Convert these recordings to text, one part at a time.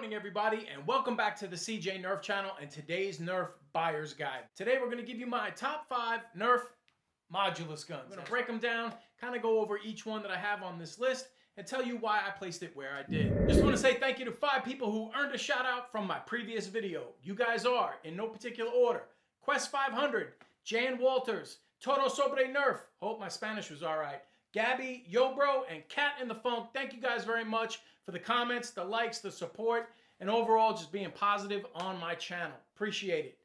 morning, everybody, and welcome back to the CJ Nerf channel and today's Nerf Buyer's Guide. Today we're going to give you my top 5 Nerf Modulus guns. I'm going to break them down, kind of go over each one that I have on this list, and tell you why I placed it where I did. Just want to say thank you to 5 people who earned a shout out from my previous video. You guys are, in no particular order, Quest 500, Jan Walters, Todo Sobre Nerf, hope my Spanish was alright, Gabby, Yo Bro, and Cat in the Funk. Thank you guys very much for the comments, the likes, the support, and overall just being positive on my channel. Appreciate it.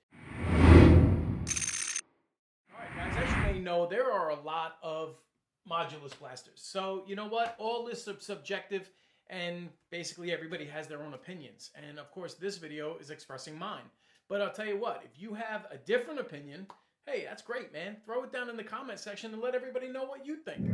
Alright guys, as you may know, there are a lot of Modulus blasters. So you know what? All this is subjective and basically everybody has their own opinions. And of course this video is expressing mine. But I'll tell you what, if you have a different opinion, hey, that's great, man. Throw it down in the comment section and let everybody know what you think.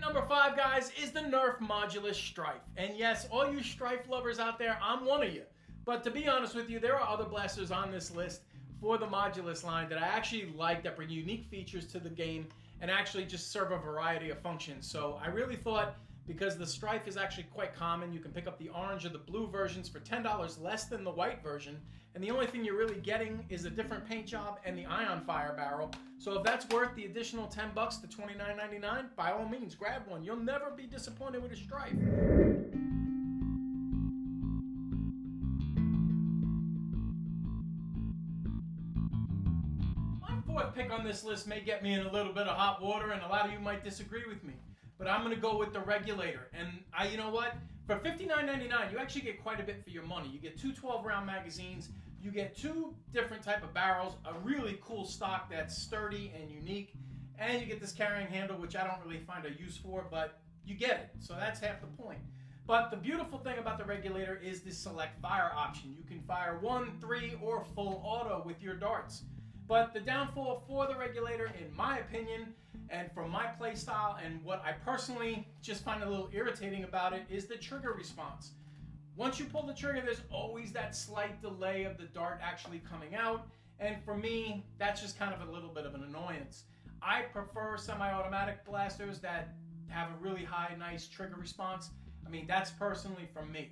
Number 5, guys, is the Nerf Modulus Strife. And yes, all you Strife lovers out there, I'm one of you. But to be honest with you, there are other blasters on this list for the Modulus line that I actually like, that bring unique features to the game and actually just serve a variety of functions. So I really thought, because the Strife is actually quite common, you can pick up the orange or the blue versions for $10 less than the white version, and the only thing you're really getting is a different paint job and the ion fire barrel. So if that's worth the additional $10 to $29.99, by all means grab one. You'll never be disappointed with a Strife. My 4th pick on this list may get me in a little bit of hot water, and a lot of you might disagree with me. But I'm going to go with the Regulator. And you know what? For $59.99, you actually get quite a bit for your money. You get 2 12-round magazines. You get 2 different type of barrels, a really cool stock that's sturdy and unique. And you get this carrying handle, which I don't really find a use for, but you get it. So that's half the point. But the beautiful thing about the Regulator is the select fire option. You can fire 1, 3, or full auto with your darts. But the downfall for the Regulator, in my opinion, and from my play style and what I personally just find a little irritating about it, is the trigger response. Once you pull the trigger, there's always that slight delay of the dart actually coming out, and for me, that's just kind of a little bit of an annoyance. I prefer semi-automatic blasters that have a really high, nice trigger response. I mean, that's personally from me.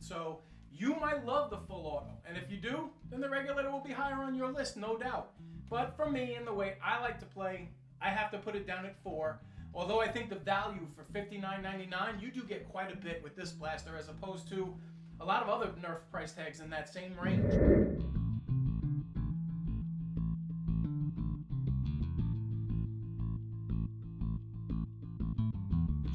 So you might love the full auto, and if you do, then the Regulator will be higher on your list, no doubt. But for me, and the way I like to play, I have to put it down at 4. Although I think the value for $59.99, you do get quite a bit with this blaster as opposed to a lot of other Nerf price tags in that same range.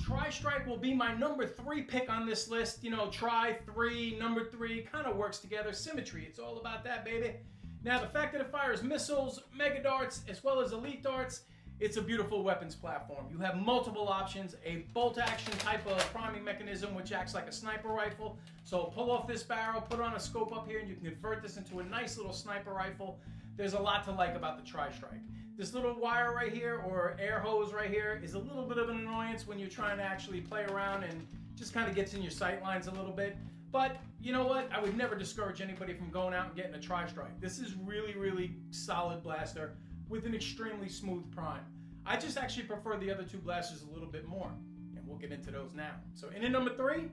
TriStrike will be my number 3 pick on this list. You know, Tri, 3, number 3, kind of works together. Symmetry, it's all about that, baby. Now, the fact that it fires missiles, mega darts, as well as elite darts, it's a beautiful weapons platform. You have multiple options, a bolt action type of priming mechanism which acts like a sniper rifle. So pull off this barrel, put on a scope up here, and you can convert this into a nice little sniper rifle. There's a lot to like about the TriStrike. This little wire right here, or air hose right here, is a little bit of an annoyance when you're trying to actually play around and just kind of gets in your sight lines a little bit. But you know what? I would never discourage anybody from going out and getting a TriStrike. This is really, really solid blaster with an extremely smooth prime. I just actually prefer the other 2 blasters a little bit more, and we'll get into those now. So in at number 3,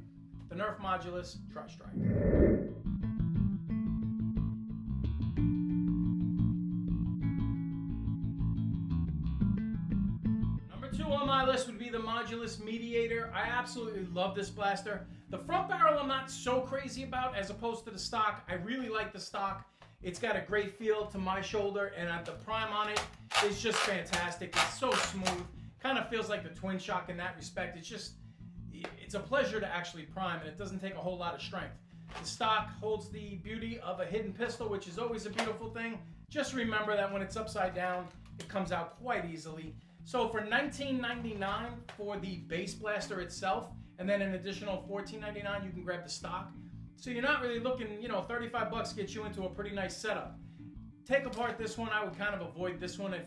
the Nerf Modulus TriStrike. Number 2 on my list would be the Modulus Mediator. I absolutely love this blaster. The front barrel I'm not so crazy about as opposed to the stock. I really like the stock. It's got a great feel to my shoulder, and the prime on it is just fantastic. It's so smooth. Kind of feels like the Twin Shock in that respect. It's a pleasure to actually prime, and it doesn't take a whole lot of strength. The stock holds the beauty of a hidden pistol, which is always a beautiful thing. Just remember that when it's upside down, it comes out quite easily. So for $19.99 for the base blaster itself, and then an additional $14.99, you can grab the stock. So you're not really looking, you know, $35 gets you into a pretty nice setup. Take apart this one. I would kind of avoid this one if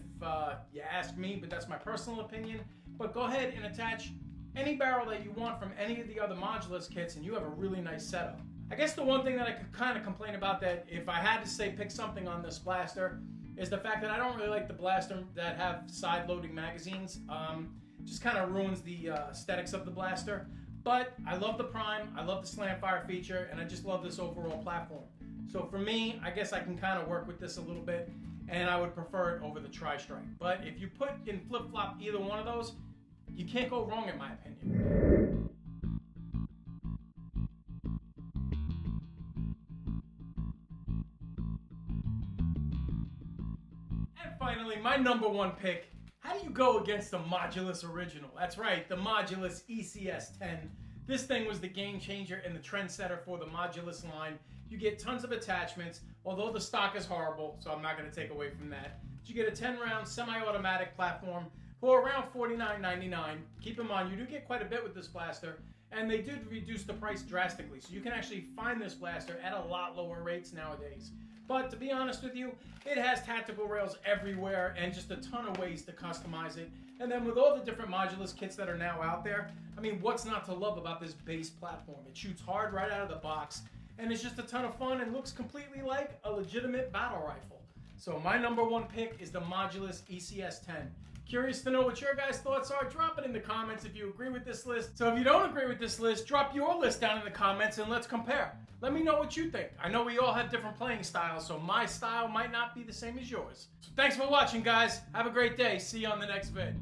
you ask me, but that's my personal opinion. But go ahead and attach any barrel that you want from any of the other Modulus kits, and you have a really nice setup. I guess the one thing that I could kind of complain about, that if I had to say pick something on this blaster, is the fact that I don't really like the blaster that have side-loading magazines. Just kind of ruins the aesthetics of the blaster. But I love the Prime, I love the slant fire feature, and I just love this overall platform. So for me, I guess I can kind of work with this a little bit, and I would prefer it over the TriStrike. But if you put in flip-flop either one of those, you can't go wrong in my opinion. And finally, my number one pick. How do you go against the Modulus original? That's right, the Modulus ECS-10. This thing was the game changer and the trendsetter for the Modulus line. You get tons of attachments, although the stock is horrible, so I'm not going to take away from that. But you get a 10-round semi-automatic platform for around $49.99. Keep in mind, you do get quite a bit with this blaster, and they did reduce the price drastically, so you can actually find this blaster at a lot lower rates nowadays. But to be honest with you, it has tactical rails everywhere and just a ton of ways to customize it. And then with all the different Modulus kits that are now out there, I mean, what's not to love about this base platform? It shoots hard right out of the box, and it's just a ton of fun and looks completely like a legitimate battle rifle. So my number one pick is the Modulus ECS-10. Curious to know what your guys' thoughts are? Drop it in the comments if you agree with this list. So if you don't agree with this list, drop your list down in the comments and let's compare. Let me know what you think. I know we all have different playing styles, so my style might not be the same as yours. So thanks for watching, guys. Have a great day. See you on the next vid.